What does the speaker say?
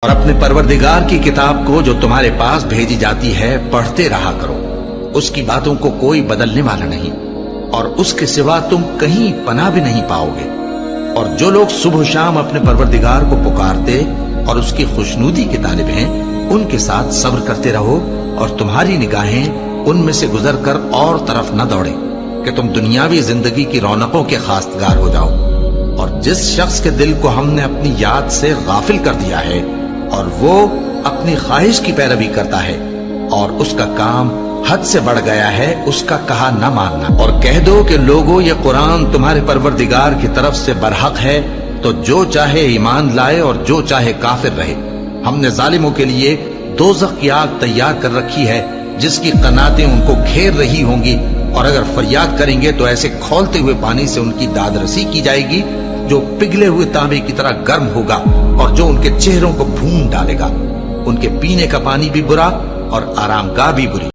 اور اپنے پروردگار کی کتاب کو جو تمہارے پاس بھیجی جاتی ہے پڑھتے رہا کرو، اس کی باتوں کو کوئی بدلنے والا نہیں، اور اس کے سوا تم کہیں پناہ بھی نہیں پاؤ گے۔ اور جو لوگ صبح و شام اپنے پروردگار کو پکارتے اور اس کی خوشنودی کے طالب ہیں، ان کے ساتھ صبر کرتے رہو، اور تمہاری نگاہیں ان میں سے گزر کر اور طرف نہ دوڑیں کہ تم دنیاوی زندگی کی رونقوں کے خواستگار ہو جاؤ۔ اور جس شخص کے دل کو ہم نے اپنی یاد سے غافل کر دیا ہے اور وہ اپنی خواہش کی پیروی کرتا ہے اور اس کا کام حد سے بڑھ گیا ہے، اس کا کہا نہ ماننا، اور کہہ دو کہ لوگوں یہ قرآن تمہارے پروردگار کی طرف سے برحق ہے، تو جو چاہے ایمان لائے اور جو چاہے کافر رہے۔ ہم نے ظالموں کے لیے دوزخ کی آگ تیار کر رکھی ہے جس کی قناتیں ان کو گھیر رہی ہوں گی، اور اگر فریاد کریں گے تو ایسے کھولتے ہوئے پانی سے ان کی داد رسی کی جائے گی جو پگھلے ہوئے تانبے کی طرح گرم ہوگا، اور جو ان کے چہروں کو بھون ڈالے گا۔ ان کے پینے کا پانی بھی برا اور آرام گاہ بھی بری۔